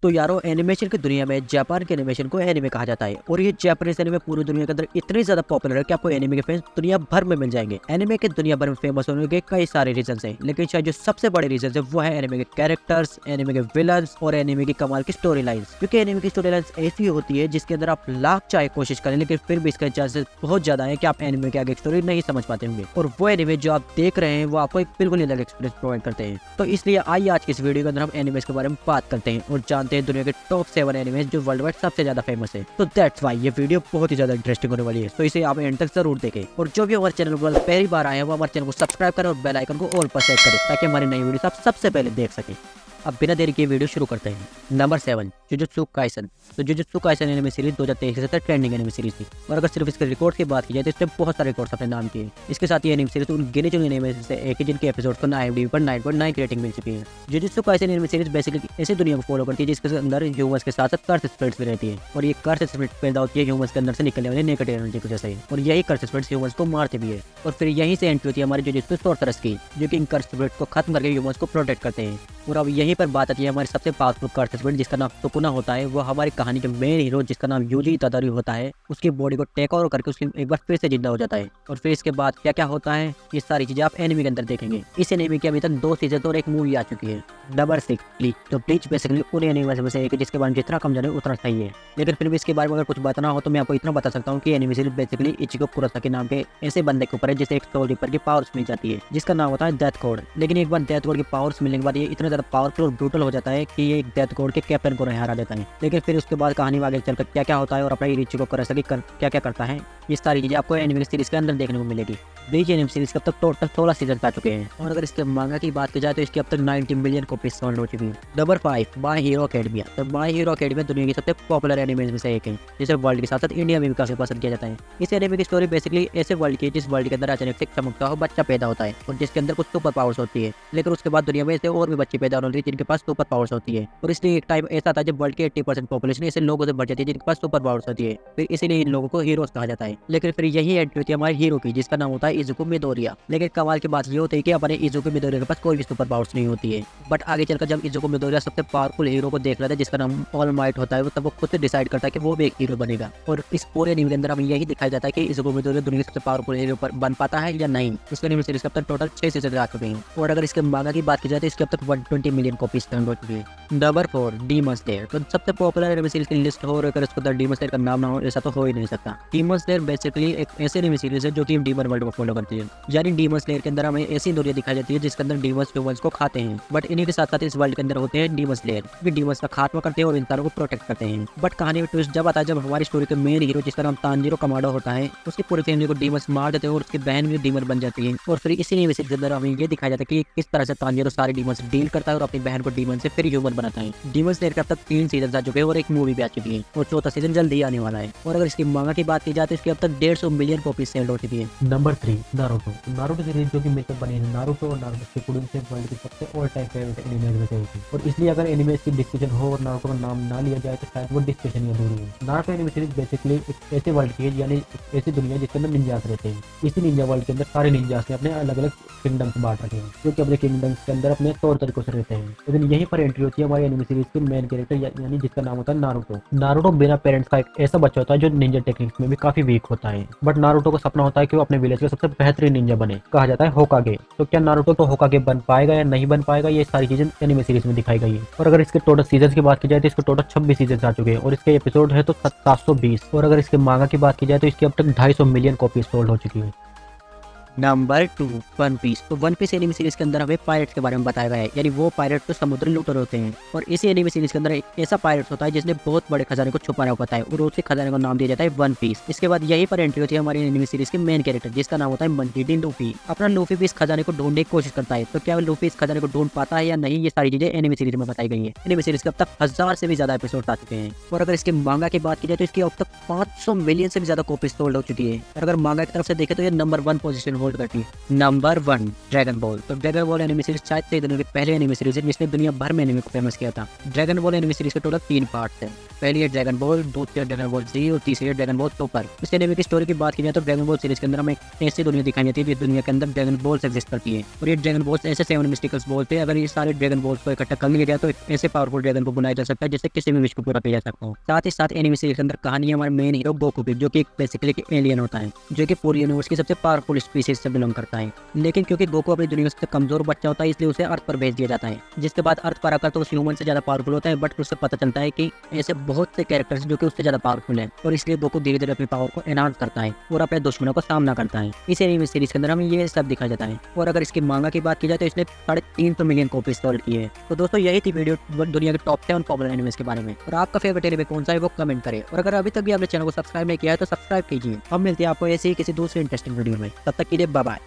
तो यारो एनिमेशन की दुनिया में जापान के एनिमेशन को एनिमे कहा जाता है और ये जापानीज एनिमे पूरी दुनिया के अंदर इतने ज्यादा पॉपुलर है कि आपको एनिमे के फैंस दुनिया भर में मिल जाएंगे। एनिमे के दुनिया भर में फेमस होने के कई सारे रीजन है, लेकिन शायद जो सबसे बड़े रीजन है वो है एनिमे के कैरेक्टर्स, एनिमे के विलन्स और एनिमे की कमाल की स्टोरी लाइन्स। क्योंकि एनिमे की स्टोरी लाइन्स ऐसी होती है जिसके अंदर आप लाख चाहे कोशिश करें लेकिन फिर भी इसके चांसेस बहुत ज्यादा है कि आप एनिमे के आगे स्टोरी नहीं समझ पाते होंगे, और वो एनिमे जो आप देख रहे हैं वो आपको एक बिल्कुल अलग एक्सपीरियंस प्रोवाइड करते हैं। तो इसलिए आइए आज की इस वीडियो के अंदर हम एनिमेस के बारे में बात करते हैं और जानते हैं दुनिया के टॉप 7 एनिमेस जो वर्ल्ड वाइड सबसे ज्यादा फेमस है। तो दैट्स व्हाई ये वीडियो बहुत ही ज्यादा इंटरेस्टिंग होने वाली है, तो इसे आप एंड तक जरूर देखें। और जो भी हमारे चैनल पर पहली बार आए हैं वो हमारे चैनल को सब्सक्राइब करें और बेल आइकन को ऑल पर सेट करें ताकि हमारी नई वीडियो आप सबसे पहले देख सकें। अब बिना देरी के वीडियो शुरू करते हैं। Number 7, jujutsu Kaisen. तो जुजुत्सु काइसन एनिमे सीरीज 2023 से ट्रेंडिंग एनिमे सीरीज थी, और अगर सिर्फ इसके रिकॉर्ड की बात की जाए तो इसने बहुत सारे रिकॉर्ड्स अपने नाम किए। इसके साथ ये एनिमे सीरीज उन गिने चुने एनिमे से एक है जिनके एपिसोड्स को IMDb पर 9.9 की रेटिंग मिल चुकी है। Jujutsu Kaisen anime series basically ऐसी दुनिया को फॉलो करती है जिसके अंदर ह्यूमंस के साथ कर्स स्पिरिट्स भी रहती है, और ये कर्स स्पिरिट पैदा होती है ह्यूमंस के अंदर से निकलने वाले नेगेटिव एनर्जी की वजह से, और यही कर्स स्पिरिट्स ह्यूमंस को मारते भी है। और फिर यहीं से एंट्री होती है हमारी जुजुत्सु सोर्सरर्स की, जो कि इन कर्स स्पिरिट्स को खत्म करके ह्यूमंस को प्रोटेक्ट करते हैं। और अब यहीं पर बात आती है हमारी सबसे पावरफुल कर्स स्पिरिट जिसका नाम सुकुना होता है। वो हमारी कहानी के मेन हीरो जिसका नाम यूजी इतादारी होता है, उसकी बॉडी को टेक ओवर करके उसकी एक बार फिर से जिंदा हो जाता है। और फिर इसके बाद क्या क्या होता है ये सारी चीजें आप एनिमे के अंदर देखेंगे। इस एनिमे की अभी तक 2 सीजन और एक मूवी आ चुकी है। Number 6, bleach. तो ब्लीच बेसिकली उन एनिमे में से एक है जिसके बारे में जितना कम जाने उतना सही है, लेकिन फिर भी इसके बारे में अगर कुछ बताना हो तो मैं आपको इतना बता सकता हूँ कि एनिमे सीरीज बेसिकली इचिको कुरोसाकी नाम के ऐसे बंदे के ऊपर है जिसे एक सोल रिपर की पावर्स मिल जाती है जिसका नाम होता है डेथ कोड। लेकिन एक बार डेथ कोड की पावर्स मिलने के बाद ये इतना ज्यादा पावरफुल और ब्रूटल हो जाता है कि ये डेथ कोड के कैप्टन को हरा देता है। लेकिन फिर उसके बाद कहानी में आगे चलकर क्या क्या होता है और अपना इचिको कुरोसाकी क्या क्या करता है ये सारी चीजें आपको एनिमे सीरीज के अंदर देखने को मिलेगी। ब्लीच एनिमे सीरीज के अब तक टोटल 16 सीजन आ चुके हैं, और अगर इसके मांगा की बात की जाए तो इसकी अब तक 90 मिलियन कॉपीज सोल्ड हो चुकी है। Number 5, my hero academia. तो माय हीरो एकेडमिया दुनिया की सबसे पॉपुलर एनिमे में से एक है जिसे वर्ल्ड के साथ साथ इंडिया में भी काफी पसंद किया जाता है। इस एनिमे की स्टोरी बेसिकली ऐसे वर्ल्ड की जिस वर्ल्ड के अंदर अचानक से चमकता हो बच्चा पैदा होता है और जिसके अंदर कुछ सुपर पावर्स होती है, लेकिन उसके बाद दुनिया में ऐसे और भी बच्चे पैदा होते हैं जिनके पास सुपर पावर्स होती है। और इसलिए एक टाइम ऐसा था जब वर्ल्ड के 80% पॉपुलेशन ऐसे लोगों से बढ़ जाती है जिनके पास सुपर पावर्स होती है, फिर इसीलिए इन लोगों को हीरोज कहा जाता है। लेकिन फिर यही एंट्री होती है हमारे हीरो की जिसका नाम होता है इजुको मिडोरिया। लेकिन कमाल की बात ये होती है कि अपने इजुको मिडोरिया के पास कोई भी सुपर पावर्स नहीं होती है, बट आगे चलकर जब इजुको मिडोरिया सबसे पावरफुल हीरो को देख रहा था जिसका नाम ऑल माइट होता है, तब वो खुद से डिसाइड करता है कि वो भी एक हीरो बनेगा। और इस पूरे एनिमे के अंदर हमें यही दिखाया जाता है कि इजुको मिडोरिया दुनिया के सबसे पावरफुल हीरो बन पाता है या नहीं। इसके एनिमे सीरीज अब तक टोटल 6 सीजन आ चुके हैं, और अगर इसके मांगा की बात की जाए तो इसके अब तक 120 मिलियन कॉपीज सोल्ड हो चुकी है। Number 4, demon slayer. तो सबसे पॉपुलर एनिमे सीरीज की लिस्ट हो और अगर इसको डीमन स्लेयर का नाम ना हो ऐसा तो हो ही नहीं सकता। डीमन स्लेयर बेसिकली एक ऐसे एनिमे सीरीज है जो कि डीमन वर्ल्ड को फॉलो करती है, यानी डीमन स्लेयर के अंदर हमें ऐसी दुनिया दिखाई जाती है जिसके अंदर डीमंस ह्यूमंस को खाते हैं, बट इन्हीं के साथ साथ इस वर्ल्ड के अंदर होते हैं डीमन स्लेयर जो डीमंस का खात्मा करते हैं और इंसानों को प्रोटेक्ट करते हैं। बट कहानी में ट्विस्ट जब आता है जब हमारी स्टोरी के मेन हीरो जिसका नाम तांजीरो कमाडो होता है उसकी पूरी फैमिली को डीमंस मार देते हैं और उसकी बहन भी डीमन बन जाती है। और फिर इसी एनिमे सीरीज के अंदर हमें ये दिखाया जाता है कि किस तरह से तांजीरो सारे डीमंस डील करता है और अपनी बहन को डीमन से फिर ह्यूमन बनाता है। डीमन स्लेयर का अब तक 3 सीजन आ चुके हैं और एक मूवी भी आ चुकी है, और 4था सीजन जल्दी आने वाला है। और अगर इसकी मांगा की बात की जाए तो इसकी अब तक 150 मिलियन कॉपीज सेल हो चुकी है। Number 3, Naruto. नारुतो सीरीज जो कि मिलकर बनी है नारुतो और नारुतो शिपुडन से वर्ल्ड की सबसे ऑल टाइम फेवरेट एनिमे में से एक है, और इसलिए अगर एनिमे की डिस्कशन हो और नारुतो का नाम ना लिया जाए तो शायद वो डिस्कशन ही अधूरी है। नारुतो एनिमे सीरीज बेसिकली एक ऐसे वर्ल्ड की है, यानी एक ऐसी दुनिया जिसके अंदर निंजास रहते हैं। इसी निंजा वर्ल्ड के अंदर सारे निंजास ने अपने अलग अलग किंगडम्स बांट रखे हैं जो कि अपने किंगडम्स के अंदर अपने तौर तरीकों से रहते हैं। लेकिन यहीं पर एंट्री होती है हमारी एनिमे सीरीज के मेन कैरेक्टर यानी जिसका नाम होता है नारुतो। नारुतो बिना पेरेंट्स का एक ऐसा बच्चा होता है जो निंजा टेक्निक्स में भी काफी वीक होता है, बट नारुतो का सपना होता है कि वो अपने विलेज के सबसे बेहतरीन निंजा बने, कहा जाता है होकागे। तो क्या नारुतो तो होकागे बन पाएगा या नहीं बन पाएगा ये सारी चीजें एनिमे सीरीज में दिखाई गई है। और अगर इसके टोटल सीजन की बात की जाए तो इसके टोटल 26 सीजन आ चुके हैं और इसके एपिसोड है तो 720। और अगर इसके मांगा की बात की जाए तो इसकी अब तक 250 मिलियन कॉपीज सोल्ड हो चुकी है। Number 2, one piece. तो वन पीस एनिमे सीरीज के अंदर हमें पायरेट्स के बारे में बताया गया है, यानी वो पायरेट तो समुद्री लूटर होते हैं। और इसी एनिमे सीरीज के अंदर एक ऐसा पायरेट होता है जिसने बहुत बड़े खजाने को छुपा होता है और उसके खजाने का नाम दिया जाता है वन पीस। इसके बाद यही पर एंट्री होती है हमारी एनिमे सीरीज के मेन कैरेक्टर जिसका नाम होता है मंकी डी लूफी। अपना लूफी भी इस खजाने को ढूंढने की कोशिश करता है, तो क्या लूफी इस खजाने को ढूंढ पाता है या नहीं ये सारी चीजें एनिमे सीरीज में बताई गई है। एनिमे सीरीज के अब तक 1000 से भी ज्यादा एपिसोड आ चुके हैं, और अगर इसके मांगा की बात की जाए तो इसकी अब तक 500 मिलियन से भी ज्यादा कॉपीज सोल्ड हो चुकी है। और अगर मांगा की तरफ से देखे तो ये नंबर 1 पोजीशन होल्ड करती है। Number 1 dragon ball. तो ड्रैगन बॉल एनिमे सीरीज शायद से दुनिया की पहले एनिमे सीरीज है जिसने दुनिया भर में एनिमे को फेमस किया था। ड्रैगन बॉल एनिमे सीरीज के टोटल 3 पार्ट्स हैं। पहली है ड्रैगन बॉल, दूसरी है ड्रैगन बॉल जी और तीसरी है ड्रैगन बॉल सुपर। इस एनिमे की स्टोरी की बात की जाए तो ड्रैगन बॉल सीरीज के अंदर हमें ऐसी दुनिया दिखाई जाती है जिस दुनिया के अंदर ड्रैगन बॉल्स एग्जिस्ट करती है और ये ड्रैगन बॉल्स ऐसे 7 मिस्टिकल्स बॉल्स हैं। अगर ये सारे ड्रैगन बॉल्स को इकट्ठा कर लिया जाए तो ऐसे पावरफुल ड्रैगन को बनाया जा सकता है जिससे किसी भी विश को पूरा किया जा सकता हो। साथ ही साथ एनिमे सीरीज के अंदर कहानी हमारे मेन हीरो गोकू की, जो कि बेसिकली एक एलियन होता है जो कि पूरी यूनिवर्स की सबसे पावरफुल स्पीसीज से बिलोंग करता है। लेकिन क्योंकि गोकू अपनी दुनिया में सबसे कमजोर बच्चा होता है इसलिए उसे अर्थ पर भेज दिया जाता है, जिसके बाद अर्थ पर आकर तो उस ह्यूमन से ज्यादा पावरफुल होता है। बट उससे पता चलता है कि ऐसे बहुत से कैरेक्टर्स जो कि उससे ज्यादा पावरफुल है और इसलिए गोकू धीरे धीरे अपनी पावर को एनहांस करता है और अपने दुश्मनों का सामना करता है। इस एनिमे सीरीज के अंदर हमें ये सब दिखाया जाता है। और अगर इसकी मांगा की बात की जाए तो इसने 350 मिलियन कॉपी सोल्ड की है। तो दोस्तों यही थी वीडियो दुनिया के टॉप 10 पॉपुलर एनिमेस के बारे में। और आपका फेवरेट एनिमे कौन सा है वो कमेंट करें। और अगर अभी तक भी आपने चैनल को सब्सक्राइब नहीं किया है तो सब्सक्राइब कीजिए। हम मिलते हैं आपको ऐसे ही किसी दूसरे इंटरेस्टिंग वीडियो में। तब तक के लिए बाय बाय।